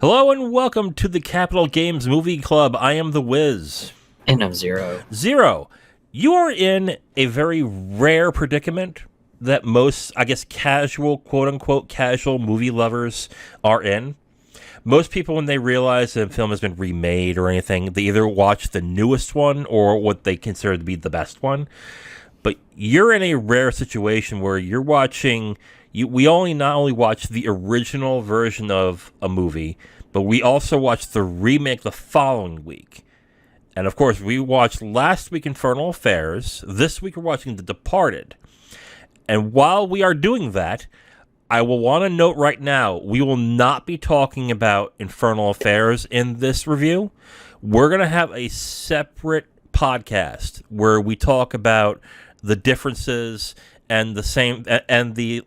Hello and welcome to the Capital Games Movie Club. I am the Wiz. And I'm Zero. Zero, you are in a very rare predicament that most, casual, quote-unquote, casual movie lovers are in. Most people, when they realize that a film has been remade or anything, they either watch the newest one or what they consider to be the best one. But you're in a rare situation where you're watching... We not only watch the original version of a movie, but we also watch the remake the following week. And of course, we watched last week Infernal Affairs. This week we're watching The Departed. And while we are doing that, I will want to note right now, we will not be talking about Infernal Affairs in this review. We're going to have a separate podcast where we talk about the differences and the same, and the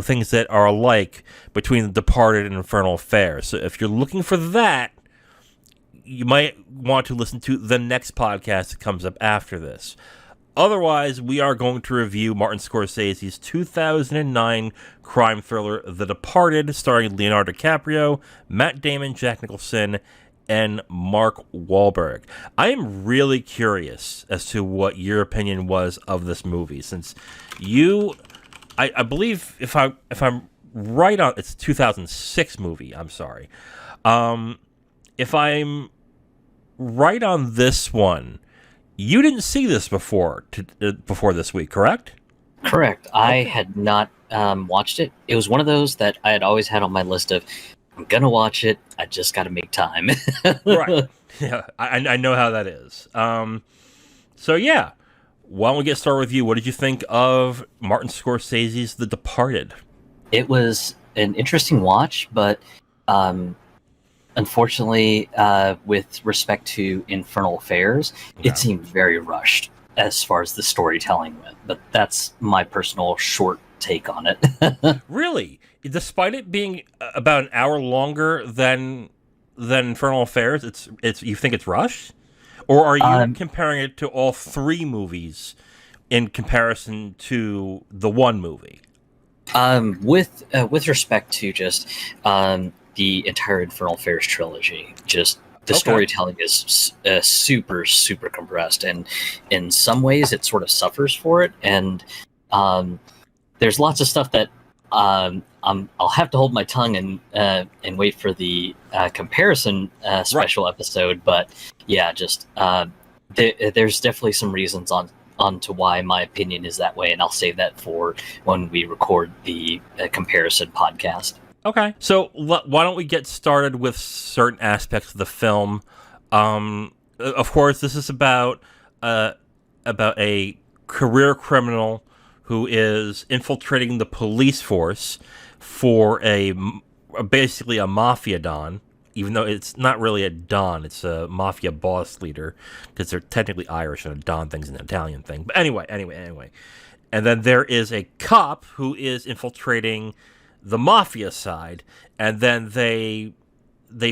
things that are alike between The Departed and Infernal Affairs. So if you're looking for that, you might want to listen to the next podcast that comes up after this. Otherwise, we are going to review Martin Scorsese's 2009 crime thriller, The Departed, starring Leonardo DiCaprio, Matt Damon, Jack Nicholson, and Mark Wahlberg. I am really curious as to what your opinion was of this movie, since I believe if I'm right on, it's a 2006 movie. I'm sorry. If I'm right on this one, you didn't see this before this week, correct? Correct. I had not watched it. It was one of those that I had always had on my list of, I'm gonna watch it, I just gotta make time. Right. Yeah, I know how that is. So yeah, why don't we get started with you? What did you think of Martin Scorsese's The Departed? It was an interesting watch, but unfortunately, with respect to Infernal Affairs, it seemed very rushed as far as the storytelling went. But that's my personal short take on it. Really? Despite it being about an hour longer than Infernal Affairs, it's you think it's rushed? Or are you comparing it to all three movies in comparison to the one movie? With respect to just the entire Infernal Affairs trilogy, just the storytelling is super, super compressed, and in some ways it sort of suffers for it. And there's lots of stuff that I'll have to hold my tongue and wait for the comparison special episode. But yeah, just there's definitely some reasons on to why my opinion is that way, and I'll save that for when we record the comparison podcast. Okay, so why don't we get started with certain aspects of the film? Of course, this is about a career criminal who is infiltrating the police force for basically a mafia don, even though it's not really a don, it's a mafia boss leader, because they're technically Irish and a don thing's an Italian thing. But anyway. And then there is a cop who is infiltrating the mafia side, and then they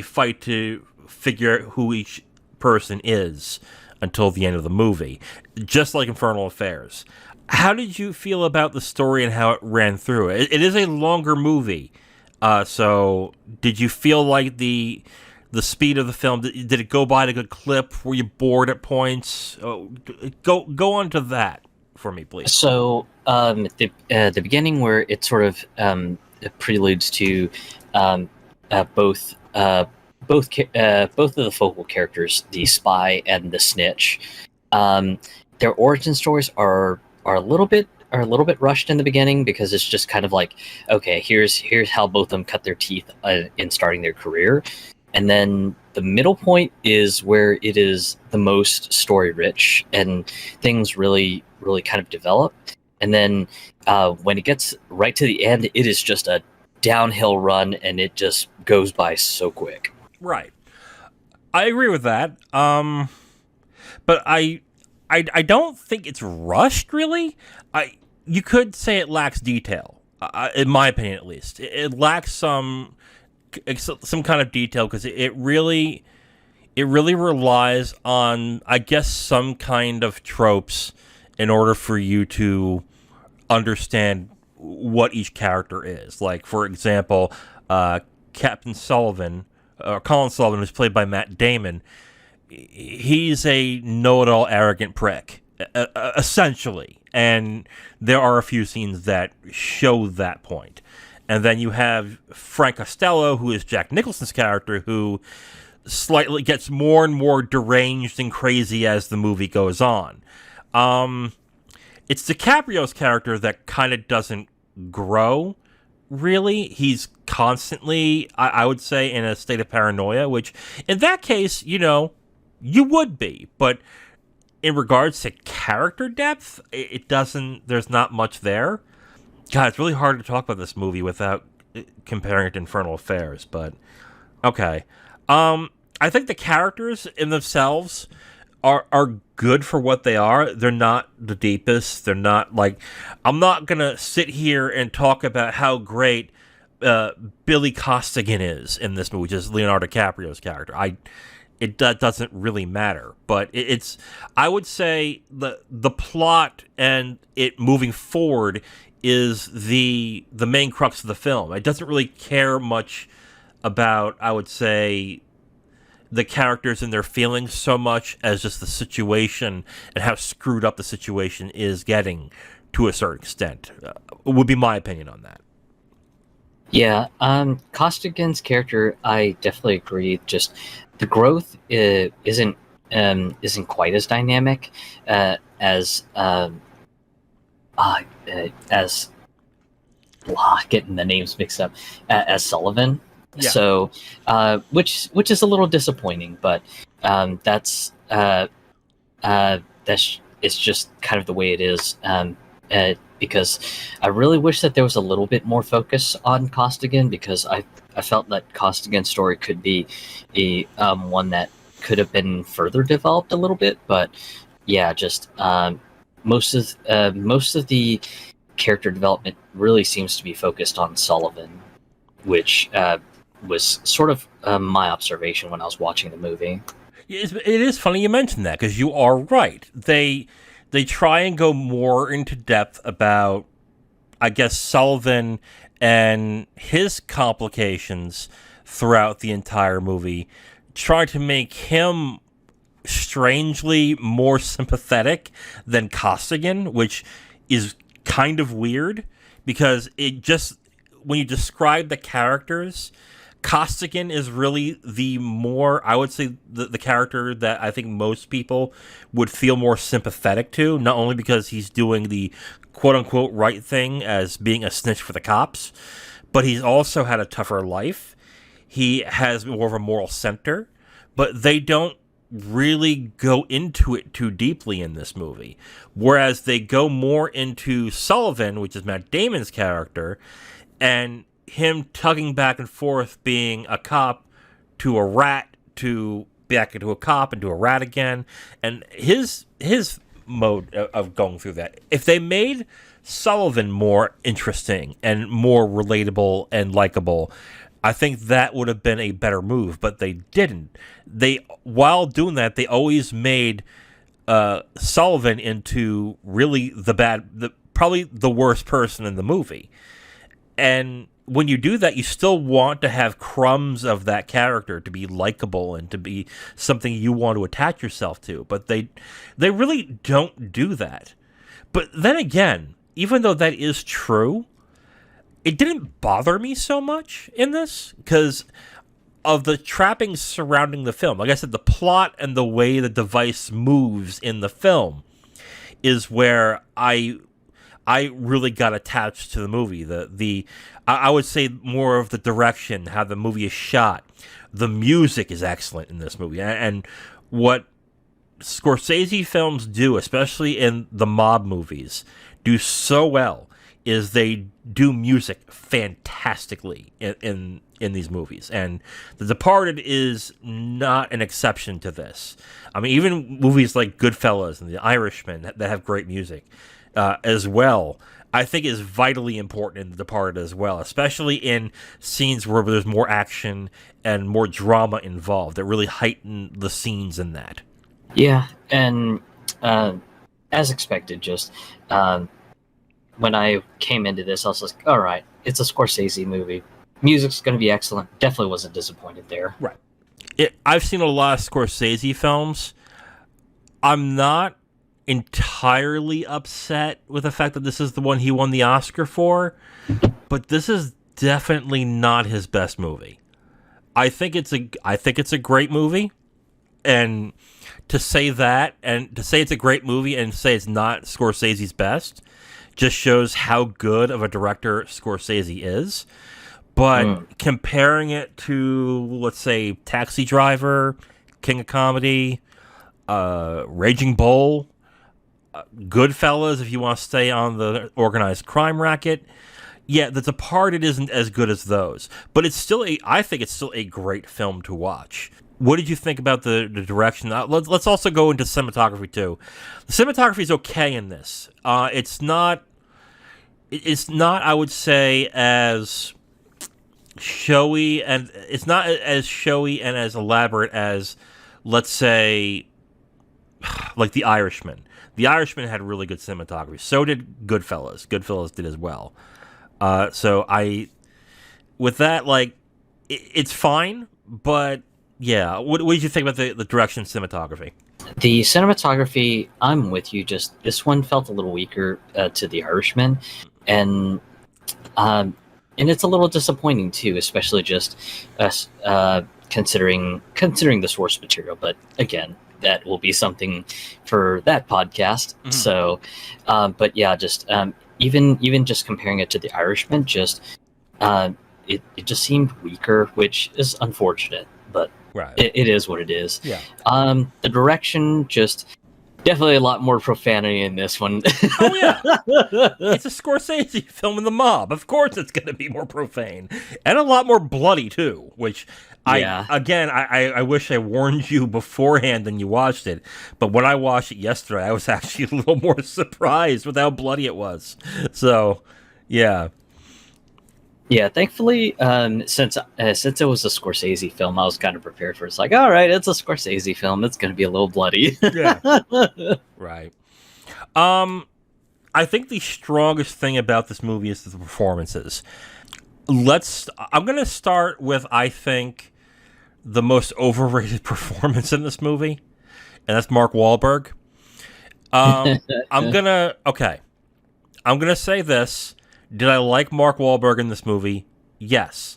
fight to figure out who each person is until the end of the movie, just like Infernal Affairs. How did you feel about the story and how it ran through? It is a longer movie, so did you feel like the speed of the film, did it go by at a good clip? Were you bored at points? Go on to that for me, please. So at the beginning, where it sort of preludes to both of the focal characters, the spy and the snitch, their origin stories are a little bit rushed in the beginning, because it's just kind of like, okay, here's how both of them cut their teeth in starting their career, and then the middle point is where it is the most story rich and things really kind of develop, and then when it gets right to the end, it is just a downhill run, and it just goes by so quick. Right, I agree with that. But I don't think it's rushed, really. You could say it lacks detail, in my opinion, at least. It lacks some kind of detail, because it really relies on, I guess, some kind of tropes in order for you to understand what each character is. Like, for example, Captain Sullivan, or Colin Sullivan, who's played by Matt Damon, he's a know-it-all arrogant prick, essentially. And there are a few scenes that show that point. And then you have Frank Costello, who is Jack Nicholson's character, who slightly gets more and more deranged and crazy as the movie goes on. It's DiCaprio's character that kind of doesn't grow, really. He's constantly, I would say, in a state of paranoia, which in that case, you would be. But in regards to character depth, it doesn't, there's not much there. God, it's really hard to talk about this movie without comparing it to Infernal Affairs, but okay. I think the characters in themselves are good for what they are. They're not the deepest. They're not like, I'm not going to sit here and talk about how great Billy Costigan is in this movie, which is Leonardo DiCaprio's character. That doesn't really matter, but it's, I would say the plot and it moving forward is the main crux of the film. It doesn't really care much about, I would say, the characters and their feelings so much as just the situation and how screwed up the situation is getting to a certain extent. Would be my opinion on that. Yeah, Costigan's character, I definitely agree. Just the growth isn't quite as dynamic as getting the names mixed up as Sullivan. Yeah. So, which is a little disappointing, but it's just kind of the way it is. Because I really wish that there was a little bit more focus on Costigan, because I felt that Costigan's story could be one that could have been further developed a little bit. But yeah, just most of the character development really seems to be focused on Sullivan, which was sort of my observation when I was watching the movie. It is funny you mentioned that, because you are right. They try and go more into depth about, I guess, Sullivan and his complications throughout the entire movie, try to make him strangely more sympathetic than Costigan, which is kind of weird, because it just, when you describe the characters, Costigan is really the more, I would say, the character that I think most people would feel more sympathetic to, not only because he's doing the quote-unquote right thing as being a snitch for the cops, but he's also had a tougher life. He has more of a moral center, but they don't really go into it too deeply in this movie. Whereas they go more into Sullivan, which is Matt Damon's character, and him tugging back and forth, being a cop to a rat, to back into a cop and to a rat again, and his mode of going through that. If they made Sullivan more interesting and more relatable and likable, I think that would have been a better move, but they didn't. While doing that, they always made Sullivan into really probably the worst person in the movie. And when you do that, you still want to have crumbs of that character to be likable and to be something you want to attach yourself to. But they really don't do that. But then again, even though that is true, it didn't bother me so much in this because of the trappings surrounding the film. Like I said, the plot and the way the device moves in the film is where I really got attached to the movie. I would say more of the direction, how the movie is shot. The music is excellent in this movie. And what Scorsese films do, especially in the mob movies, do so well is they do music fantastically in these movies. And The Departed is not an exception to this. I mean, even movies like Goodfellas and The Irishman that have great music as well, I think is vitally important in The Departed as well, especially in scenes where there's more action and more drama involved that really heighten the scenes in that. Yeah, and as expected, just when I came into this, I was like, all right, it's a Scorsese movie. Music's going to be excellent. Definitely wasn't disappointed there. Right. I've seen a lot of Scorsese films. I'm not entirely upset with the fact that this is the one he won the Oscar for, but this is definitely not his best movie. I think it's a great movie, and to say that and to say it's a great movie and say it's not Scorsese's best just shows how good of a director Scorsese is. But comparing it to, let's say, Taxi Driver, King of Comedy, Raging Bull, Goodfellas, if you want to stay on the organized crime racket, yeah, that's a part it isn't as good as those. But I think it's still a great film to watch. What did you think about the direction? Let's also go into cinematography too. The cinematography is okay in this. It's not, I would say, as showy, and it's not as showy and as elaborate as, let's say, like The Irishman. The Irishman had really good cinematography. So did Goodfellas. Goodfellas did as well. With that, like, it's fine, but yeah. What did you think about the direction of cinematography? The cinematography, I'm with you. Just this one felt a little weaker to The Irishman, and it's a little disappointing too, especially just us considering the source material. But again, that will be something for that podcast. Mm-hmm. So, but yeah, just even just comparing it to The Irishman, just it just seemed weaker, which is unfortunate. But right. it is what it is. Yeah. The direction, just definitely a lot more profanity in this one. Oh yeah, it's a Scorsese film in the mob. Of course, it's going to be more profane and a lot more bloody too. Which I wish I warned you beforehand when you watched it. But when I watched it yesterday, I was actually a little more surprised with how bloody it was. So, yeah. Yeah, thankfully, since it was a Scorsese film, I was kind of prepared for it. It's like, all right, it's a Scorsese film. It's going to be a little bloody. Yeah. Right. I think the strongest thing about this movie is the performances. I'm going to start with, I think, the most overrated performance in this movie, and that's Mark Wahlberg. I'm going to say this. Did I like Mark Wahlberg in this movie? Yes.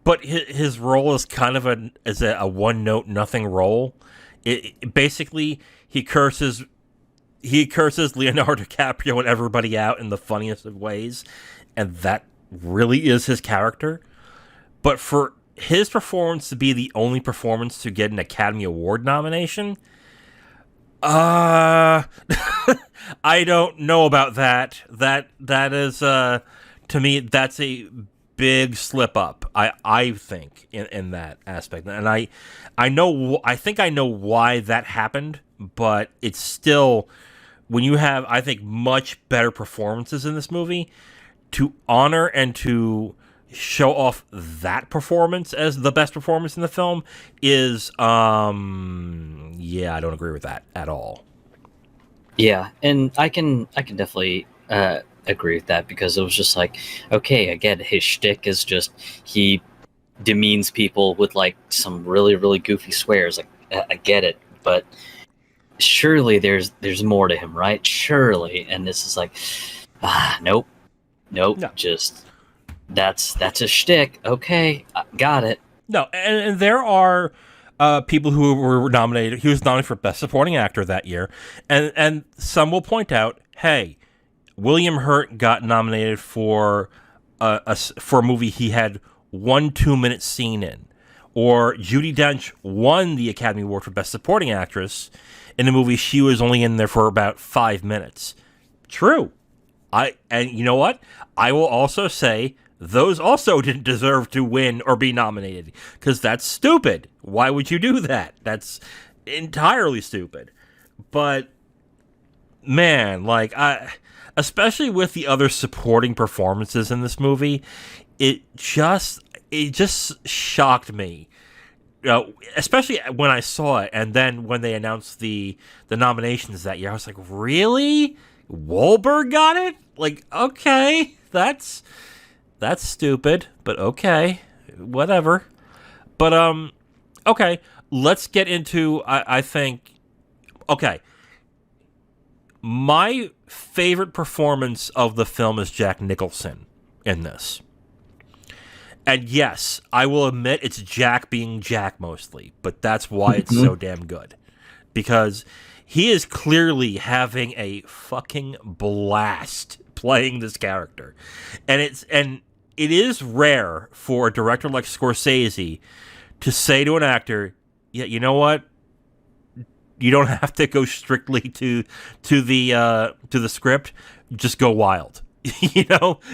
But his role is kind of a one-note nothing role. Basically, he curses Leonardo DiCaprio and everybody out in the funniest of ways, and that really is his character. But for his performance to be the only performance to get an Academy Award nomination, I don't know about that. That is, to me, that's a big slip up. I think in that aspect, and I think I know why that happened, but it's still, when you have, I think, much better performances in this movie, to honor and to show off that performance as the best performance in the film is, I don't agree with that at all. Yeah, and I can definitely agree with that, because it was just like, okay, again, his shtick is just he demeans people with like some really, really goofy swears. Like, I get it, but surely there's more to him, right? Surely, and this is like, nope, no. Just that's a shtick. Okay, got it. No, and there are people who were nominated. He was nominated for Best Supporting Actor that year, and some will point out, hey, William Hurt got nominated for a movie he had 1 2-minute scene in, or Judi Dench won the Academy Award for Best Supporting Actress in a movie she was only in there for about 5 minutes. True, and you know what? I will also say, those also didn't deserve to win or be nominated, because that's stupid. Why would you do that? That's entirely stupid. But man, like, especially with the other supporting performances in this movie, it just shocked me. Especially when I saw it, and then when they announced the nominations that year, I was like, really? Wahlberg got it? Like, okay, that's That's stupid, but okay. Whatever. But, okay. Let's get into, I think, okay. My favorite performance of the film is Jack Nicholson in this. And yes, I will admit it's Jack being Jack mostly, but that's why it's so damn good. Because he is clearly having a fucking blast playing this character. And it is rare for a director like Scorsese to say to an actor, yeah, you know what? You don't have to go strictly to the script. Just go wild.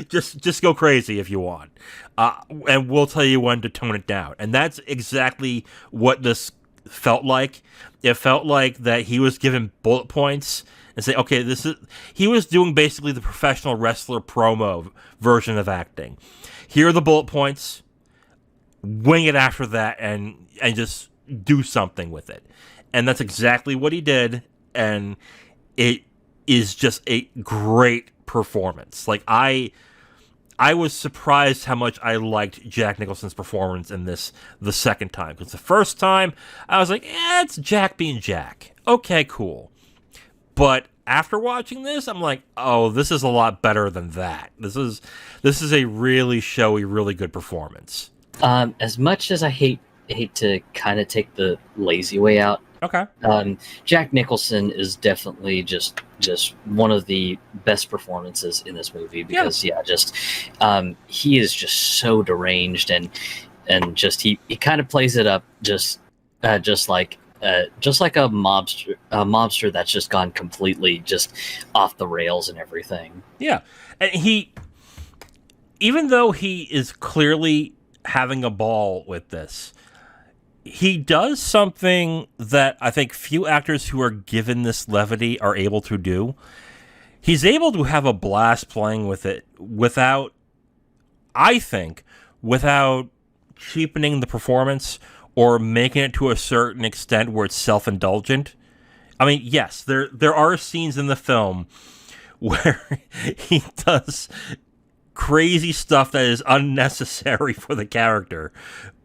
Just go crazy if you want, and we'll tell you when to tone it down. And that's exactly what this felt like. It felt like that he was given bullet points and say, okay, he was doing basically the professional wrestler promo version of acting. Here are the bullet points. Wing it after that, and just do something with it. And that's exactly what he did, and it is just a great performance. Like, I was surprised how much I liked Jack Nicholson's performance in this the second time. Because the first time, I was like, it's Jack being Jack. Okay, cool. But after watching this, I'm like, oh, this is a lot better than that. This is a really showy, really good performance. As much as I hate to kind of take the lazy way out, okay. Jack Nicholson is definitely just one of the best performances in this movie because he is just so deranged and just he kind of plays it up just like a mobster that's just gone completely just off the rails and everything. Yeah, and even though he is clearly having a ball with this, he does something that I think few actors who are given this levity are able to do. He's able to have a blast playing with it without cheapening the performance or making it to a certain extent where it's self-indulgent. I mean, yes, there are scenes in the film where he does crazy stuff that is unnecessary for the character,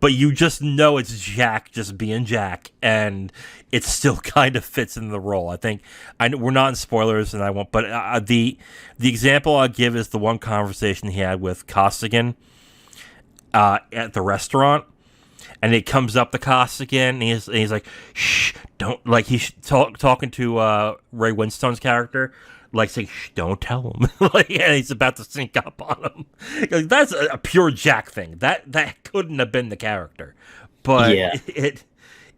but you just know it's Jack just being Jack, and it still kind of fits in the role. I think we're not in spoilers, and I won't. But the example I'll give is the one conversation he had with Costigan at the restaurant, and he comes up to Costigan, and he's like, "Shh, don't," like he's talking to Ray Winstone's character. Like saying, "Shh, don't tell him." And he's about to sync up on him. That's a pure Jack thing. That couldn't have been the character, but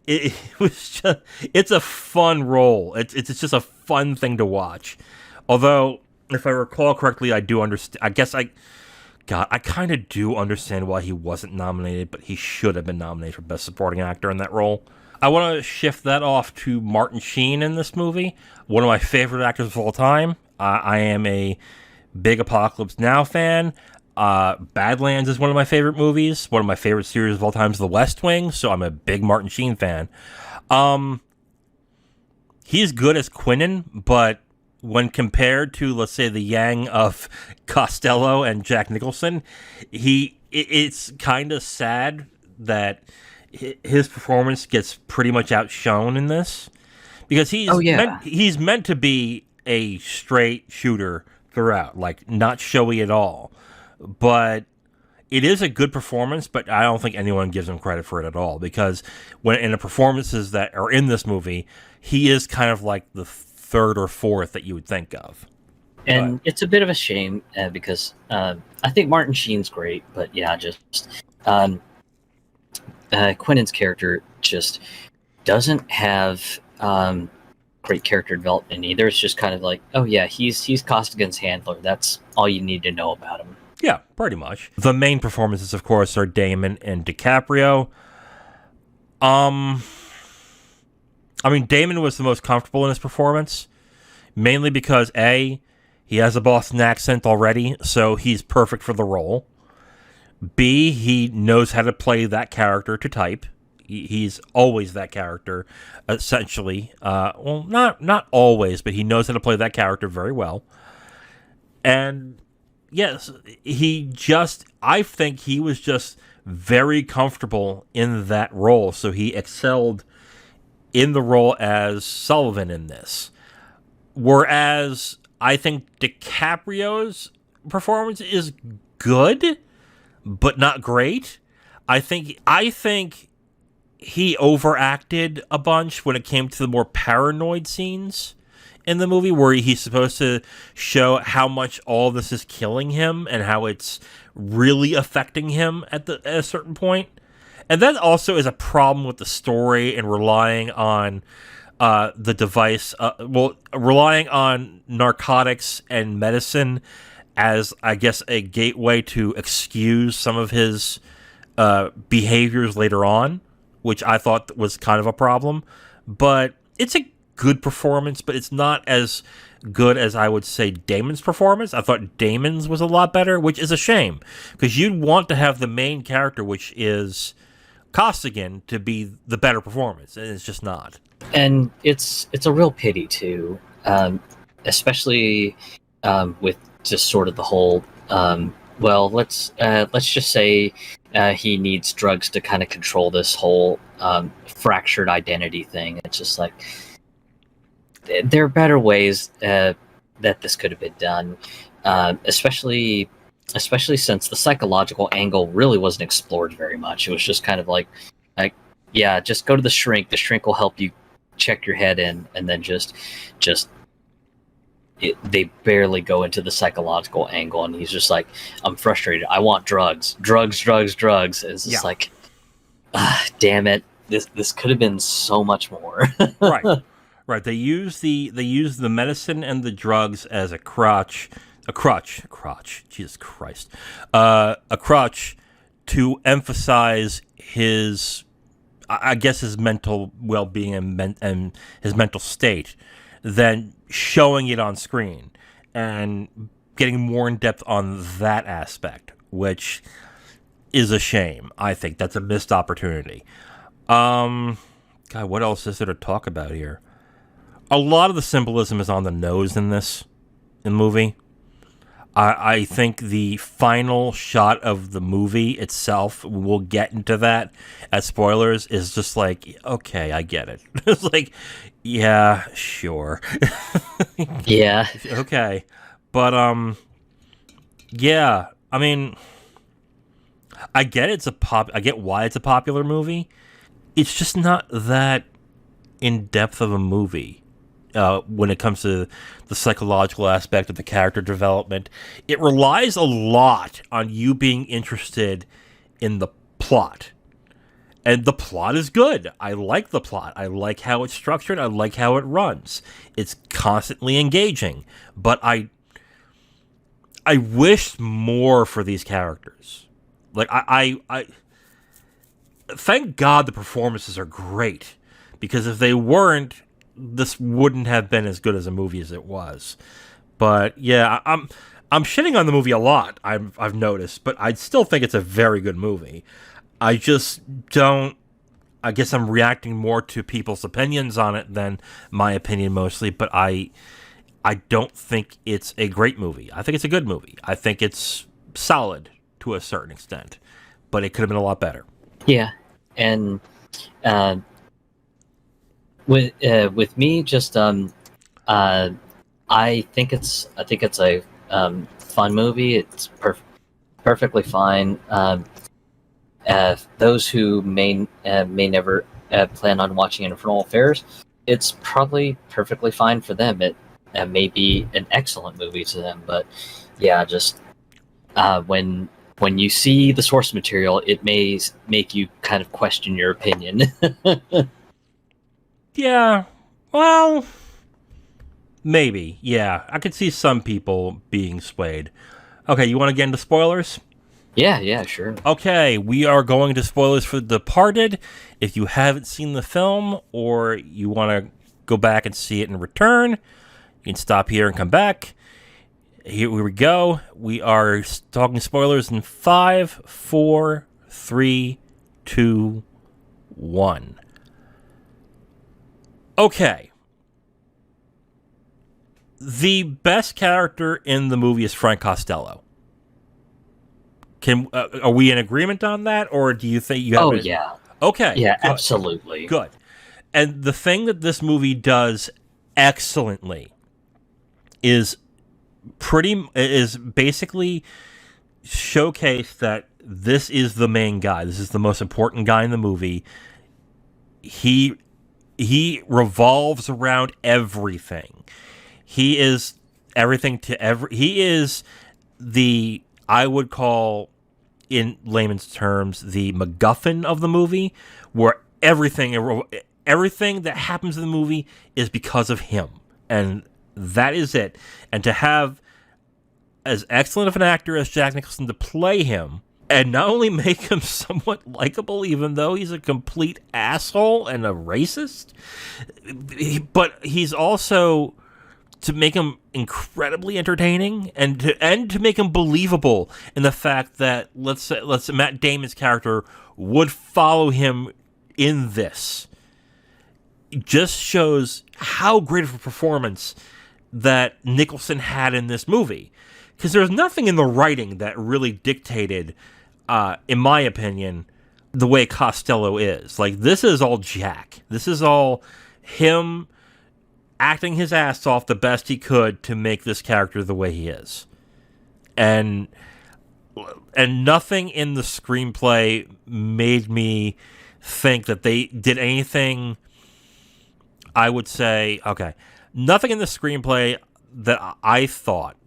it was just. It's a fun role. It's just a fun thing to watch. Although, if I recall correctly, I do understand. I guess I kind of do understand why he wasn't nominated, but he should have been nominated for Best Supporting Actor in that role. I want to shift that off to Martin Sheen in this movie, one of my favorite actors of all time. I am a big Apocalypse Now fan. Badlands is one of my favorite movies. One of my favorite series of all time is The West Wing, so I'm a big Martin Sheen fan. He's good as Quinnen, but when compared to, let's say, the yang of Costello and Jack Nicholson, it's kind of sad that his performance gets pretty much outshone in this, because he's meant to be a straight shooter throughout, like not showy at all. But it is a good performance, but I don't think anyone gives him credit for it at all, because when in the performances that are in this movie, he is kind of like the third or fourth that you would think of. And it's a bit of a shame because I think Martin Sheen's great, but Quinnen's character just doesn't have great character development either. It's just kind of like, oh yeah, he's Costigan's handler. That's all you need to know about him. Yeah, pretty much. The main performances, of course, are Damon and DiCaprio. I mean, Damon was the most comfortable in his performance, mainly because A, he has a Boston accent already, so he's perfect for the role. B, he knows how to play that character to type. He's always that character, essentially. Well, not always, but he knows how to play that character very well. And yes, I think he was just very comfortable in that role, so he excelled in the role as Sullivan in this. Whereas I think DiCaprio's performance is good, but not great. I think he overacted a bunch when it came to the more paranoid scenes in the movie, where he's supposed to show how much all this is killing him and how it's really affecting him at a certain point. And that also is a problem with the story and relying on the device, relying on narcotics and medicine as, I guess, a gateway to excuse some of his behaviors later on, which I thought was kind of a problem. But it's a good performance, but it's not as good as I would say Damon's performance. I thought Damon's was a lot better, which is a shame, because you'd want to have the main character, which is Costigan, to be the better performance, and it's just not. And it's a real pity too, especially with just sort of the whole. Let's just say he needs drugs to kind of control this whole fractured identity thing. It's just like there are better ways that this could have been done, especially since the psychological angle really wasn't explored very much. It was just kind of like, yeah, just go to the shrink. The shrink will help you check your head in, and then they barely go into the psychological angle, and he's just like, I'm frustrated. I want drugs. It's just like, damn it. This could have been so much more. Right. They use the medicine and the drugs as a crutch. Jesus Christ. A crutch to emphasize his, I guess, his mental well-being and his mental state, than showing it on screen and getting more in depth on that aspect, which is a shame. I think that's a missed opportunity. God, what else is there to talk about here? A lot of the symbolism is on the nose in the movie. I think the final shot of the movie itself, we'll get into that as spoilers, is just like, okay, I get it. It's like, yeah, sure. Yeah. Okay. But, yeah, I mean, I get I get why it's a popular movie. It's just not that in-depth of a movie. When it comes to the psychological aspect of the character development, it relies a lot on you being interested in the plot. And the plot is good. I like the plot. I like how it's structured. I like how it runs. It's constantly engaging. But I wish more for these characters. Like, I thank God the performances are great. Because if they weren't, this wouldn't have been as good as a movie as it was. But yeah, I'm shitting on the movie a lot, I've noticed, but I still think it's a very good movie. I just don't. I guess I'm reacting more to people's opinions on it than my opinion mostly, but I don't think it's a great movie. I think it's a good movie. I think it's solid to a certain extent, but it could have been a lot better. Yeah, and with me, just I think it's a fun movie. It's perfectly fine. Those who may never plan on watching Infernal Affairs, it's probably perfectly fine for them. It may be an excellent movie to them, but yeah, just when you see the source material, it may make you kind of question your opinion. Yeah, well, maybe. Yeah, I could see some people being swayed. Okay, you want to get into spoilers? Yeah, sure. Okay, we are going to spoilers for The Departed. If you haven't seen the film, or you want to go back and see it in return, you can stop here and come back. Here we go. We are talking spoilers in 5, 4, 3, 2, 1. Okay. The best character in the movie is Frank Costello. Are we in agreement on that, or do you think you have? Oh yeah, Okay. yeah, Good. absolutely. Good. And the thing that this movie does excellently is basically showcase that this is the main guy. This is the most important guy in the movie. He revolves around everything. He is everything to he is the, I would call, in layman's terms, the MacGuffin of the movie, where everything that happens in the movie is because of him, and that is it. And to have as excellent of an actor as Jack Nicholson to play him, and not only make him somewhat likable, even though he's a complete asshole and a racist, but he's also to make him incredibly entertaining and to make him believable in the fact that let's say Matt Damon's character would follow him in this. It just shows how great of a performance that Nicholson had in this movie. Because there's nothing in the writing that really dictated, in my opinion, the way Costello is. Like, this is all Jack. This is all him acting his ass off the best he could to make this character the way he is. And nothing in the screenplay made me think that they did anything, I would say, okay, nothing in the screenplay that I thought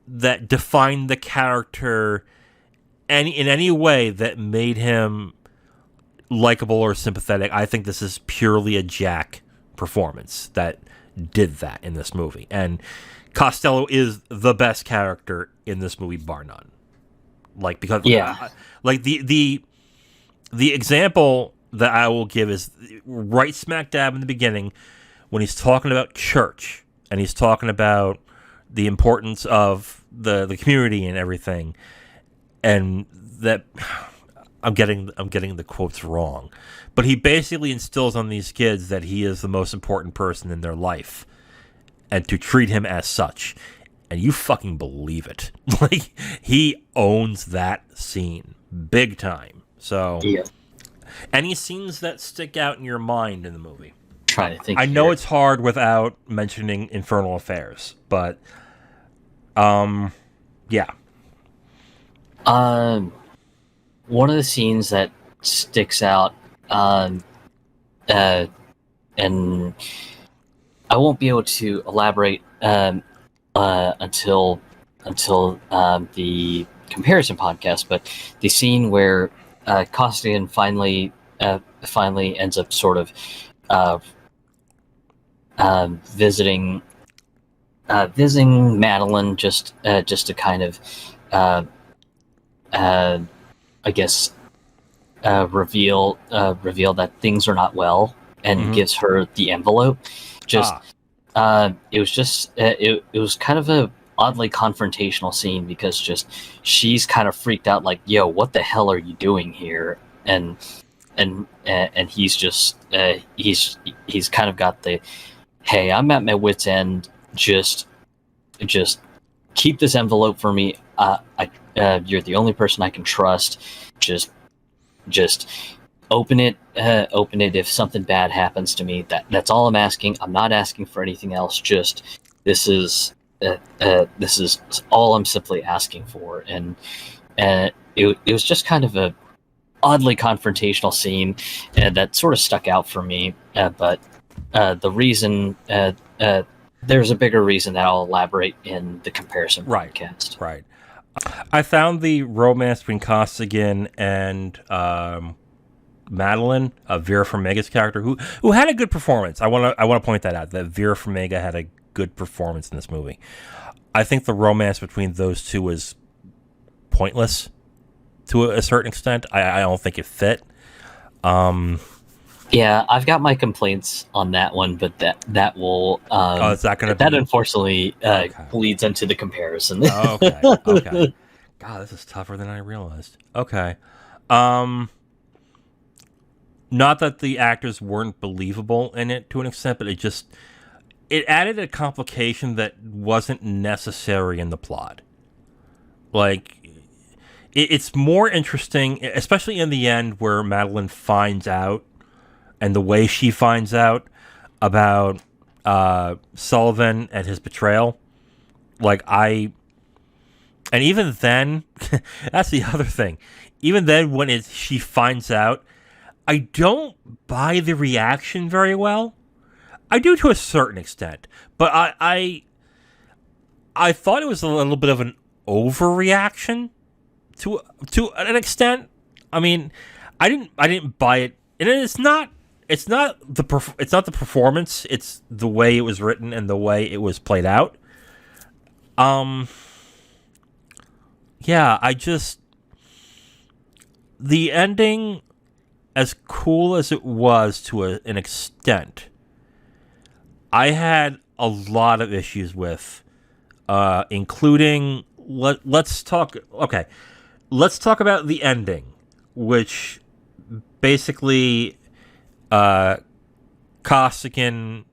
that defined the character in any way that made him likable or sympathetic. I think this is purely a Jack performance that did that in this movie. And Costello is the best character in this movie, bar none. Like, because like the example that I will give is right smack dab in the beginning when he's talking about church and he's talking about the importance of the community and everything, and that I'm getting the quotes wrong, but he basically instills on these kids that he is the most important person in their life and to treat him as such, and you fucking believe it. Like, he owns that scene big time. So yeah. Any scenes that stick out in your mind in the movie? Trying to think. I know it's hard without mentioning Infernal Affairs, but yeah. One of the scenes that sticks out, and I won't be able to elaborate until the comparison podcast, but the scene where Costigan finally ends up sort of visiting Madeline just to kind of I guess reveal that things are not well, and gives her the envelope. It was kind of a oddly confrontational scene, because just she's kind of freaked out, like, yo, what the hell are you doing here? And he's just he's kind of got the, hey, I'm at my wit's end, just keep this envelope for me. You're the only person I can trust. Just open it if something bad happens to me. That's all I'm asking. I'm not asking for anything else. Just this is all I'm simply asking for. And it was just kind of a oddly confrontational scene, and that sort of stuck out for me. But the reason, there's a bigger reason that I'll elaborate in the comparison podcast. Right. I found the romance between Costigan and Madeline, Vera Farmiga's character, who had a good performance. I want to point that out, that Vera Farmiga had a good performance in this movie. I think the romance between those two was pointless to a certain extent. I don't think it fit. Yeah, I've got my complaints on that one, but that will is that going to that unfortunately bleeds into the comparison. Okay. God, this is tougher than I realized. Okay. Not that the actors weren't believable in it to an extent, but it added a complication that wasn't necessary in the plot. Like, it's more interesting, especially in the end where Madeline finds out, and the way she finds out about Sullivan and his betrayal. And even then, that's the other thing. Even then, when she finds out, I don't buy the reaction very well. I do to a certain extent, but I thought it was a little bit of an overreaction to an extent. I mean, I didn't buy it, and it's not the performance. It's the way it was written and the way it was played out. Yeah, the ending, as cool as it was to an extent, I had a lot of issues with, including let's talk about the ending, which basically Costigan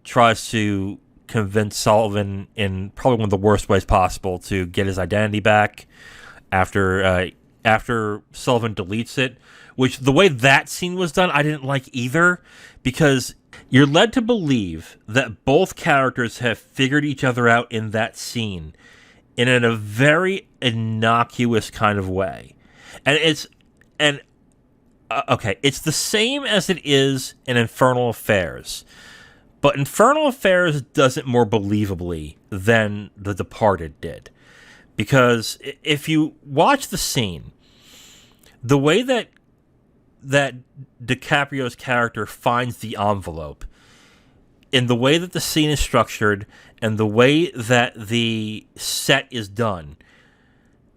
tries to convince Sullivan in probably one of the worst ways possible to get his identity back after Sullivan deletes it, which the way that scene was done, I didn't like either, because you're led to believe that both characters have figured each other out in that scene in a very innocuous kind of way. It's the same as it is in Infernal Affairs. But Infernal Affairs does it more believably than The Departed did. Because if you watch the scene, the way that DiCaprio's character finds the envelope, in the way that the scene is structured, and the way that the set is done,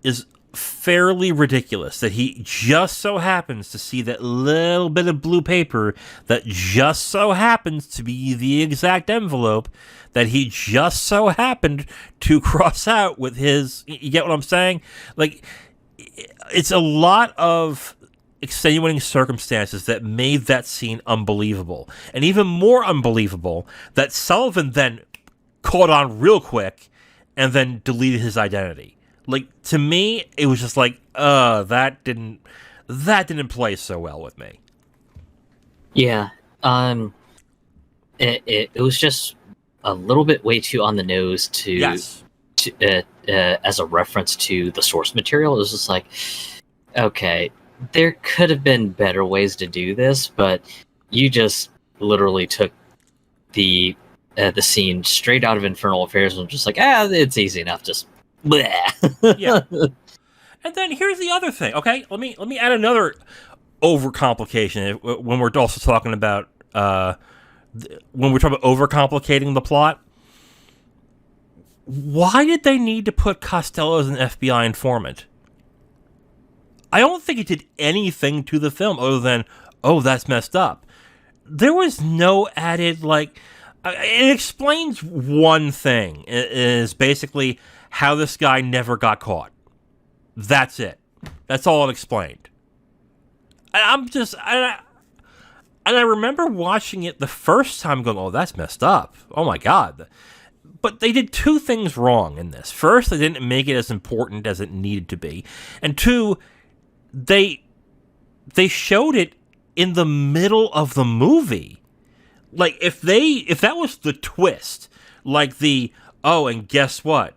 is fairly ridiculous. That he just so happens to see that little bit of blue paper that just so happens to be the exact envelope that he just so happened to cross out with his... You get what I'm saying? Like, it's a lot of extenuating circumstances that made that scene unbelievable. And even more unbelievable that Sullivan then caught on real quick and then deleted his identity. Like, to me, it was just like, that didn't play so well with me. Yeah. It was just a little bit way too on the nose as a reference to the source material. It was just like, okay, there could have been better ways to do this, but you just literally took the scene straight out of Infernal Affairs and just like, it's easy enough, just bleh. Yeah. And then here's the other thing. Okay, let me add another overcomplication when we're also talking about overcomplicating the plot. Why did they need to put Costello as an FBI informant? I don't think it did anything to the film other than, that's messed up. There was no added, it explains one thing. It is basically how this guy never got caught. That's it. That's all it explained. And I remember watching it the first time going, that's messed up. Oh my God. But they did two things wrong in this. First, they didn't make it as important as it needed to be. And two, they showed it in the middle of the movie. Like, if that was the twist, like and guess what?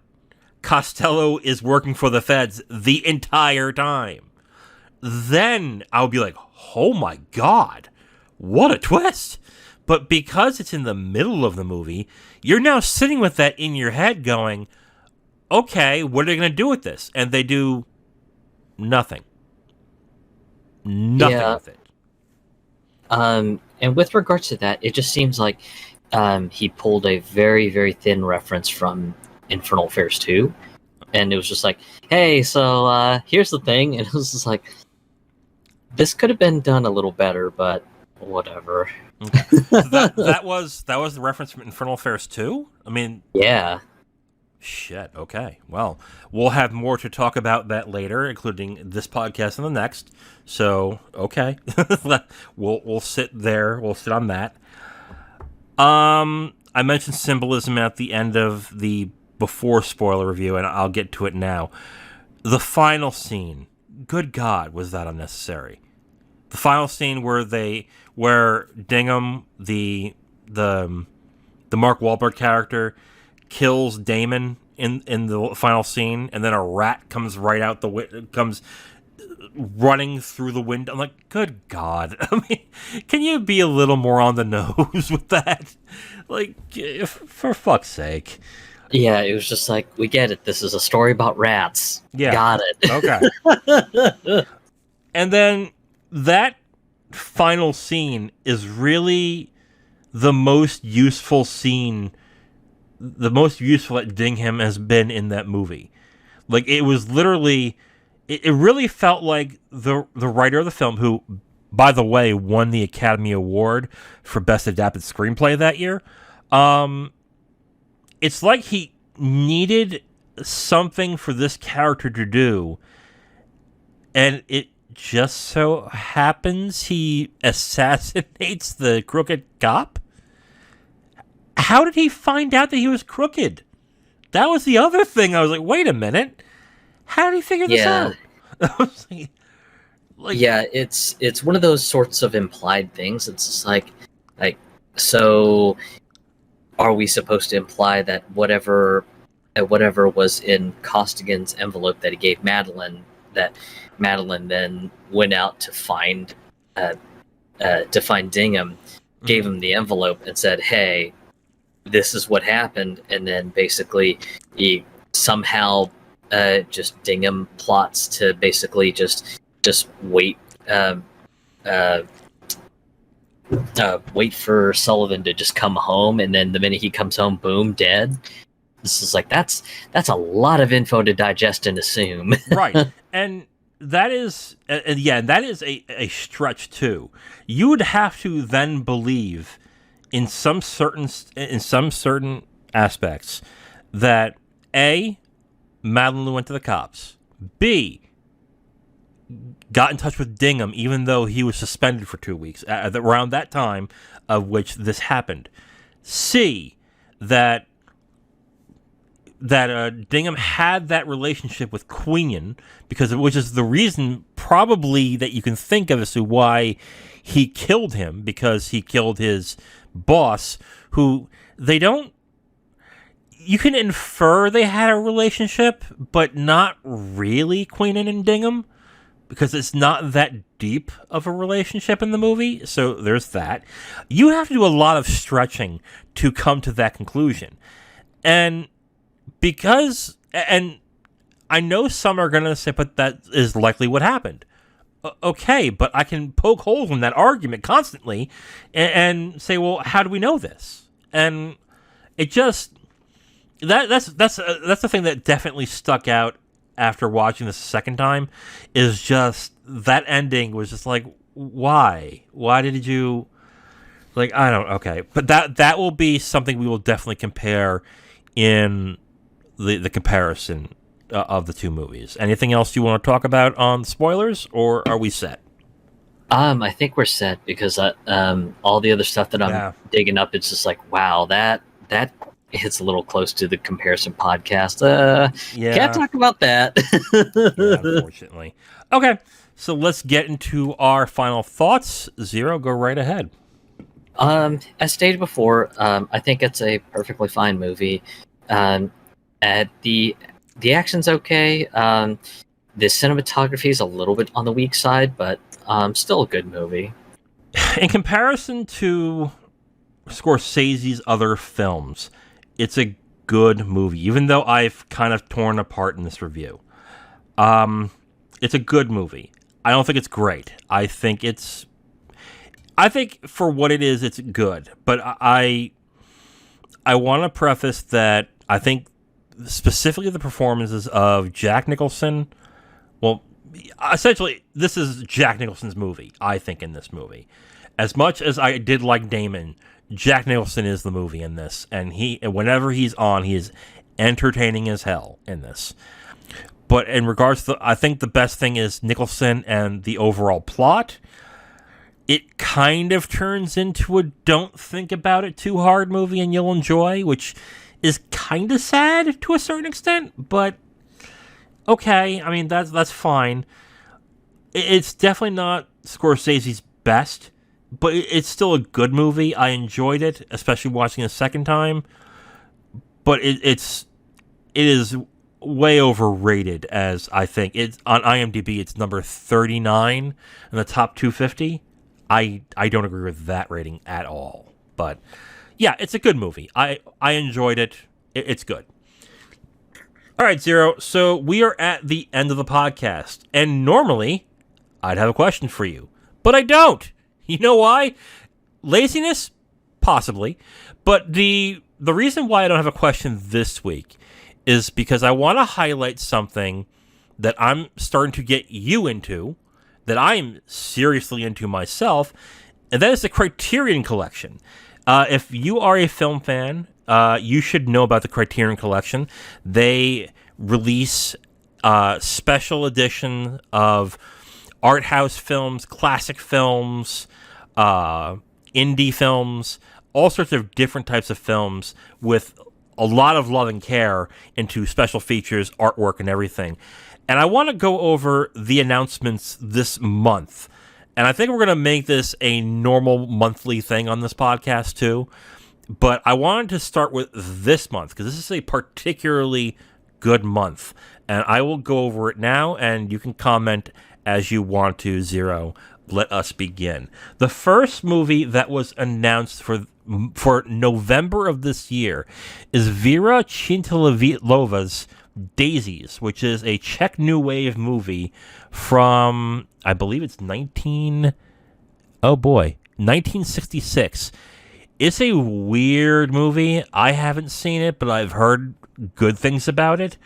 Costello is working for the feds the entire time. Then I would be like, oh my God, what a twist. But because it's in the middle of the movie, you're now sitting with that in your head going, okay, what are they going to do with this? And they do nothing. Nothing with it. And with regards to that, it just seems like he pulled a very, very thin reference from Infernal Affairs 2. And it was just like, hey, so here's the thing. And it was just like, this could have been done a little better, but whatever. Okay. So that was the reference from Infernal Affairs 2? I mean... Yeah. Shit, okay. Well, we'll have more to talk about that later, including this podcast and the next. So, okay. We'll sit there. We'll sit on that. I mentioned symbolism at the end of the before spoiler review, and I'll get to it now. The final scene, good God, was that unnecessary? The final scene where Dingham, the Mark Wahlberg character, kills Damon in the final scene, and then a rat comes right out comes running through the window. I'm like, good God. I mean, can you be a little more on the nose with that? Like, for fuck's sake. Yeah, it was just like, we get it. This is a story about rats. Yeah. Got it. Okay. And then that final scene is really the most useful scene, the most useful that Dingham has been in that movie. Like, it was literally, it really felt like the writer of the film, who, by the way, won the Academy Award for Best Adapted Screenplay that year. It's like he needed something for this character to do, and it just so happens he assassinates the crooked cop. How did he find out that he was crooked? That was the other thing. I was like, wait a minute. How did he figure this out? I was like, yeah, it's one of those sorts of implied things. It's just like, so are we supposed to imply that whatever was in Costigan's envelope that he gave Madeline, that Madeline then went out to find Dingham, gave him the envelope and said, hey, this is what happened, and then basically he somehow just Dingham plots to basically just wait wait for Sullivan to just come home, and then the minute he comes home, boom, dead. This is like, that's a lot of info to digest and assume. Right. And that is that is a stretch too. You would have to then believe in some certain aspects that A, Madeline went to the cops, B, got in touch with Dingham even though he was suspended for 2 weeks around that time of which this happened, C, that Dingham had that relationship with Queen, which is the reason probably that you can think of as to why he killed him, because he killed his boss, who you can infer they had a relationship, but not really Queen and Dingham, because it's not that deep of a relationship in the movie. So there's that. You have to do a lot of stretching to come to that conclusion. And I know some are going to say, but that is likely what happened. Okay, but I can poke holes in that argument constantly and say, well, how do we know this? And it just, that's the thing that definitely stuck out after watching this a second time, is just that ending was just like, why did you, like, I don't, okay. But that will be something we will definitely compare in the comparison of the two movies. Anything else you want to talk about on spoilers, or are we set? I think we're set, because all the other stuff that I'm digging up, it's just like, wow, that hits a little close to the comparison podcast. Can't talk about that. Yeah, unfortunately. Okay, so let's get into our final thoughts. Zero, go right ahead. As stated before, I think it's a perfectly fine movie. The action's okay. The cinematography is a little bit on the weak side, but still a good movie. In comparison to Scorsese's other films, it's a good movie, even though I've kind of torn apart in this review. It's a good movie. I don't think it's great. I think for what it is, it's good. But I want to preface that I think specifically the performances of Jack Nicholson, well, essentially, this is Jack Nicholson's movie, I think, in this movie. As much as I did like Damon, Jack Nicholson is the movie in this, and whenever he's on, he is entertaining as hell in this. But in regards to, I think the best thing is Nicholson and the overall plot. It kind of turns into a don't think about it too hard movie and you'll enjoy, which is kind of sad to a certain extent, but okay. I mean, that's fine. It's definitely not Scorsese's best, but it's still a good movie. I enjoyed it, especially watching it a second time. But it is way overrated, as I think it's on IMDb. It's number 39 in the top 250. I don't agree with that rating at all. But yeah, it's a good movie. I enjoyed it. It's good. All right, Zero. So we are at the end of the podcast, and normally I'd have a question for you, but I don't. You know why? Laziness, possibly, but the reason why I don't have a question this week is because I want to highlight something that I'm starting to get you into, that I'm seriously into myself, and that is the Criterion Collection. If you are a film fan, you should know about the Criterion Collection. They release special edition of art house films, classic films, indie films, all sorts of different types of films with a lot of love and care into special features, artwork, and everything. And I want to go over the announcements this month. And I think we're going to make this a normal monthly thing on this podcast too. But I wanted to start with this month because this is a particularly good month. And I will go over it now, and you can comment as you want to, Zero. Let us begin. The first movie that was announced for November of this year is Vera Chintilova's Daisies, which is a Czech New Wave movie from, I believe it's 1966. It's a weird movie. I haven't seen it, but I've heard good things about it.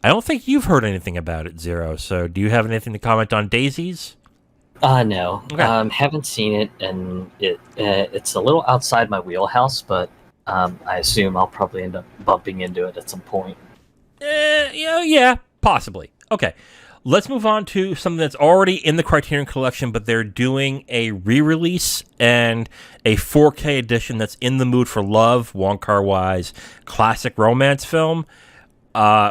I don't think you've heard anything about it, Zero. So do you have anything to comment on Daisies? No. Okay. Haven't seen it, and it's a little outside my wheelhouse, but I assume I'll probably end up bumping into it at some point. Yeah, possibly. Okay. Let's move on to something that's already in the Criterion Collection, but they're doing a re-release and a 4K edition that's In the Mood for Love, Wong Kar-wai's classic romance film.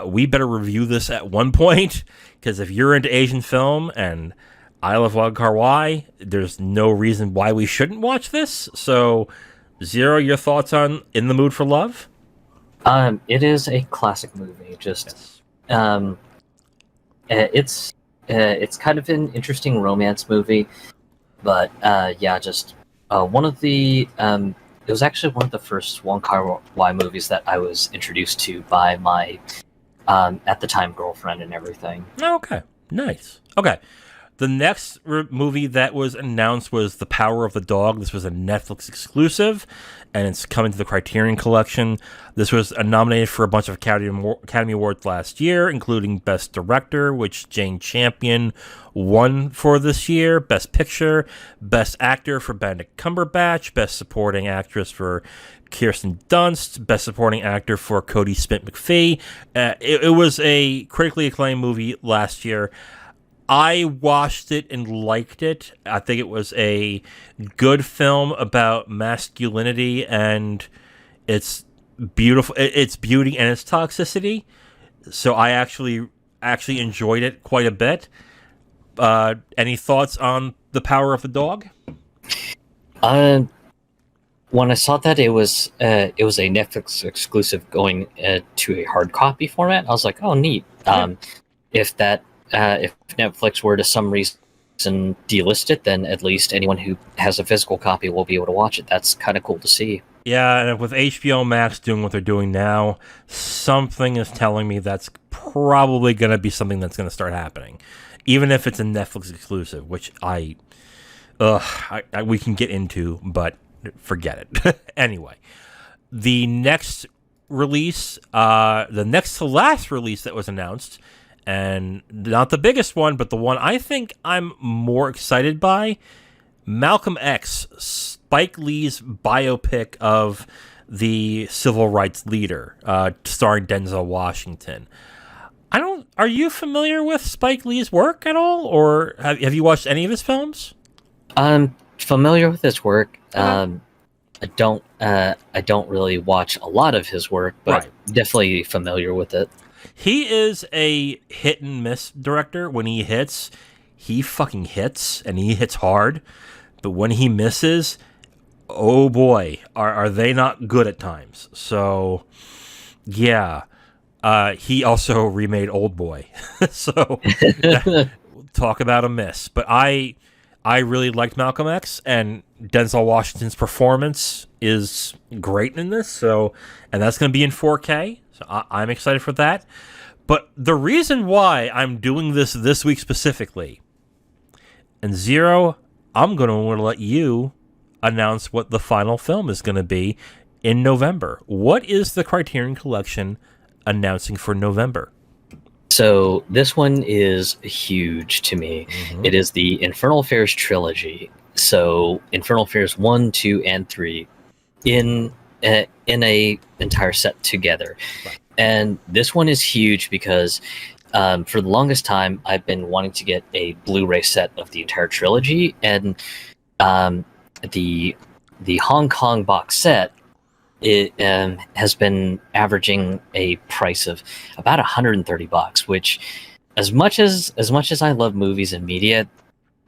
We better review this at one point, because if you're into Asian film and I love Wong Kar-wai, there's no reason why we shouldn't watch this. So, Zero, your thoughts on In the Mood for Love? It is a classic movie. Just, Yes. it's kind of an interesting romance movie, but yeah, just one of the it was actually one of the first Wong Kar-wai movies that I was introduced to by my at the time girlfriend and everything. Okay, nice. Okay. The next movie that was announced was The Power of the Dog. This was a Netflix exclusive, and it's coming to the Criterion Collection. This was nominated for a bunch of Academy Awards last year, including Best Director, which Jane Champion won for this year, Best Picture, Best Actor for Benedict Cumberbatch, Best Supporting Actress for Kirsten Dunst, Best Supporting Actor for Cody Smith-McPhee. It was a critically acclaimed movie last year. I watched it and liked it. I think it was a good film about masculinity and its beautiful, its beauty and its toxicity. So I actually enjoyed it quite a bit. Any thoughts on The Power of the Dog? When I saw that it was a Netflix exclusive going to a hard copy format, I was like, oh, neat. If Netflix were to some reason delist it, then at least anyone who has a physical copy will be able to watch it. That's kind of cool to see. Yeah, and with HBO Max doing what they're doing now, something is telling me that's probably going to be something that's going to start happening, even if it's a Netflix exclusive, which we can get into, but forget it. Anyway, the next release, the next to last release that was announced, and not the biggest one, but the one I think I'm more excited by, Malcolm X, Spike Lee's biopic of the civil rights leader, starring Denzel Washington. Are you familiar with Spike Lee's work at all, or have you watched any of his films? I'm familiar with his work. I don't really watch a lot of his work, but Right. definitely familiar with it. He is a hit and miss director. When he hits, he fucking hits, and he hits hard. But when he misses, oh boy, are they not good at times. So, yeah. He also remade Old Boy. So, talk about a miss. But I really liked Malcolm X, and Denzel Washington's performance is great in this. So, and that's going to be in 4K. So I'm excited for that. But the reason why I'm doing this week specifically, and Zero, I'm going to want to let you announce what the final film is going to be in November. What is the Criterion Collection announcing for November? So this one is huge to me. Mm-hmm. It is the Infernal Affairs trilogy. So Infernal Affairs 1, 2, and 3 in a entire set together. Right. And this one is huge because for the longest time I've been wanting to get a Blu-ray set of the entire trilogy, and the Hong Kong box set, it has been averaging a price of about $130, which, as much as I love movies and media,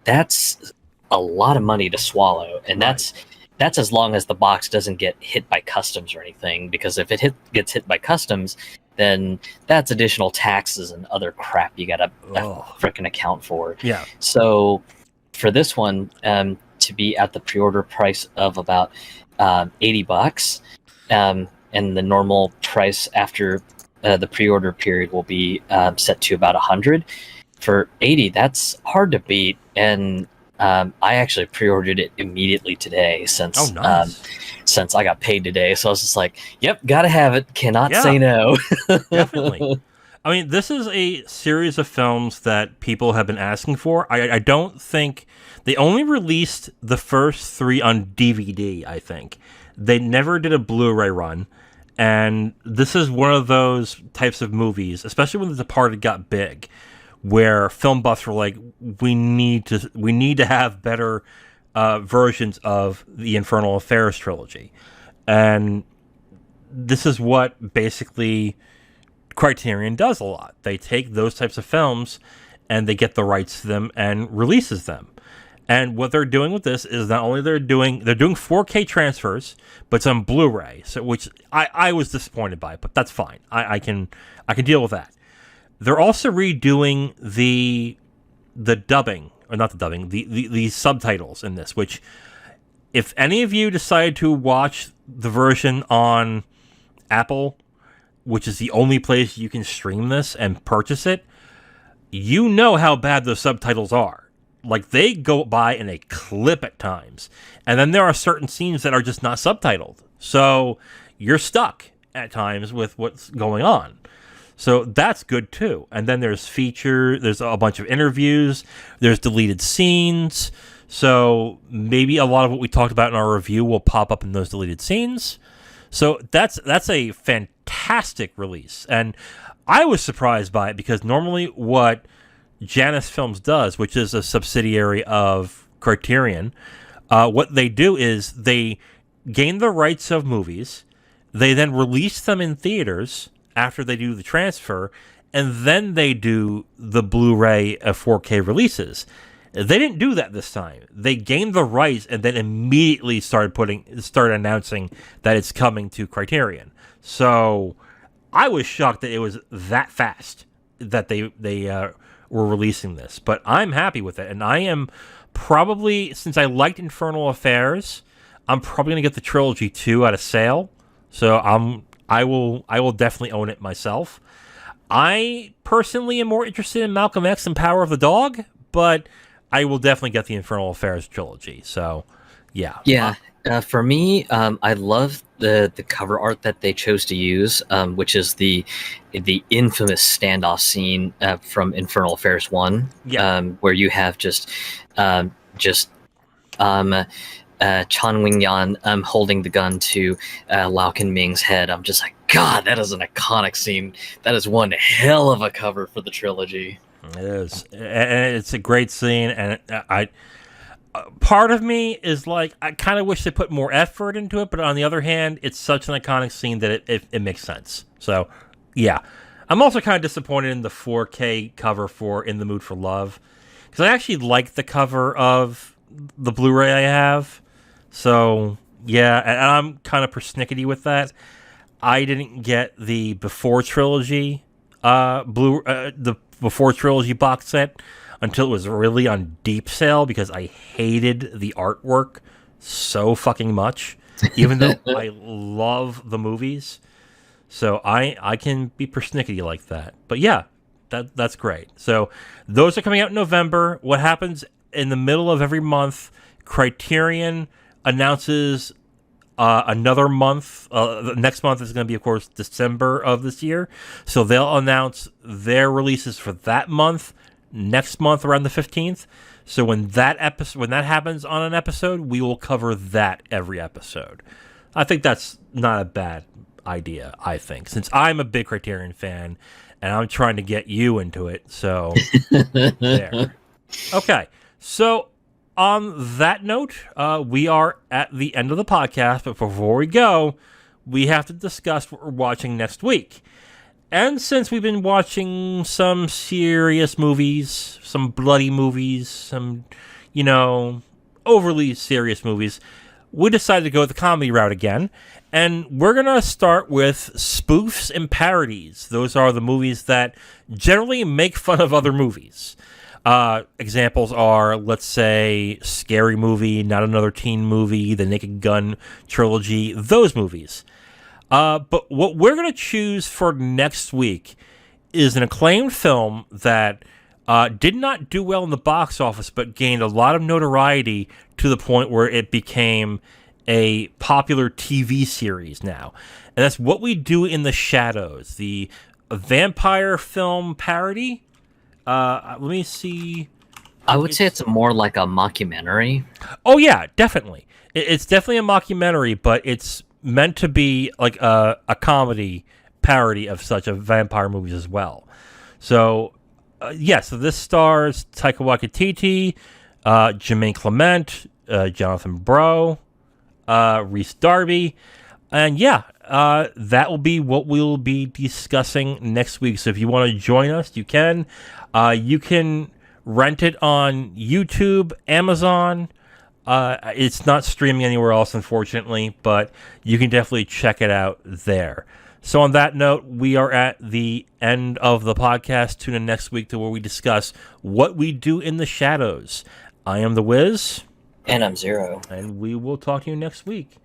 that's a lot of money to swallow, and Right. that's as long as the box doesn't get hit by customs or anything. Because if it gets hit by customs, then that's additional taxes and other crap you gotta frickin' account for. Yeah. So for this one, to be at the pre-order price of about $80, and the normal price after the pre-order period will be set to about $100. For $80, that's hard to beat, and I actually pre-ordered it immediately today since since I got paid today. So I was just like, "Yep, gotta have it. Cannot say no." Definitely. I mean, this is a series of films that people have been asking for. I don't think they only released the first 3 on DVD. I think they never did a Blu-ray run, and this is one of those types of movies, especially when The Departed got big, where film buffs were like, we need to have better versions of the Infernal Affairs trilogy. And this is what basically Criterion does a lot. They take those types of films and they get the rights to them and releases them. And what they're doing with this is not only they're doing 4K transfers, but it's on Blu-ray, so which I was disappointed by, but that's fine. I can deal with that. They're also redoing the dubbing, or not the dubbing, the subtitles in this, which, if any of you decide to watch the version on Apple, which is the only place you can stream this and purchase it, you know how bad those subtitles are. Like, they go by in a clip at times. And then there are certain scenes that are just not subtitled. So you're stuck at times with what's going on. So that's good too. And then there's a bunch of interviews, there's deleted scenes. So maybe a lot of what we talked about in our review will pop up in those deleted scenes. So that's a fantastic release. And I was surprised by it because normally what Janus Films does, which is a subsidiary of Criterion, what they do is they gain the rights of movies, they then release them in theaters after they do the transfer, and then they do the Blu-ray 4K releases. They didn't do that this time. They gained the rights and then immediately started announcing that it's coming to Criterion. So I was shocked that it was that fast that they were releasing this. But I'm happy with it, and I am probably, since I liked Infernal Affairs, I'm probably gonna get the trilogy 2 at a sale. So I will definitely own it myself. I personally am more interested in Malcolm X and Power of the Dog, but I will definitely get the Infernal Affairs trilogy. So, yeah. Yeah. For me, I love the cover art that they chose to use, which is the infamous standoff scene from Infernal Affairs 1, where you have just Chan Wing-yan holding the gun to Lau Kan-ming's head. I'm just like, God, that is an iconic scene. That is one hell of a cover for the trilogy. It is, and it's a great scene. And part of me is like, I kind of wish they put more effort into it, but on the other hand, it's such an iconic scene that it makes sense. So, yeah, I'm also kind of disappointed in the 4K cover for In the Mood for Love, because I actually like the cover of the Blu-ray I have. So, yeah, and I'm kind of persnickety with that. I didn't get the Before Trilogy the Before Trilogy box set until it was really on deep sale, because I hated the artwork so fucking much, even though I love the movies. So I can be persnickety like that. But yeah, that's great. So those are coming out in November. What happens in the middle of every month, Criterion announces another month. The next month is going to be, of course, December of this year. So they'll announce their releases for that month next month around the 15th. So when that happens on an episode, we will cover that every episode. I think that's not a bad idea, I think, since I'm a big Criterion fan and I'm trying to get you into it. So there. Okay. So on that note, we are at the end of the podcast, but before we go, we have to discuss what we're watching next week. And since we've been watching some serious movies, some bloody movies, some, overly serious movies, we decided to go the comedy route again. And we're going to start with spoofs and parodies. Those are the movies that generally make fun of other movies. Examples are, let's say, Scary Movie, Not Another Teen Movie, the Naked Gun trilogy, those movies. But what we're going to choose for next week is an acclaimed film that did not do well in the box office, but gained a lot of notoriety to the point where it became a popular TV series now. And that's What We Do in the Shadows, the vampire film parody. Let me see. I would say it's more like a mockumentary. Oh, yeah, definitely. It's definitely a mockumentary, but it's meant to be like a comedy parody of such a vampire movies as well. So, so this stars Taika Waititi, Jermaine Clement, Jonathan Blow, Rhys Darby, and that will be what we'll be discussing next week. So if you want to join us, you can. You can rent it on YouTube, Amazon. It's not streaming anywhere else, unfortunately, but you can definitely check it out there. So on that note, we are at the end of the podcast. Tune in next week to where we discuss What We Do in the Shadows. I am The Wiz. And I'm Zero. And we will talk to you next week.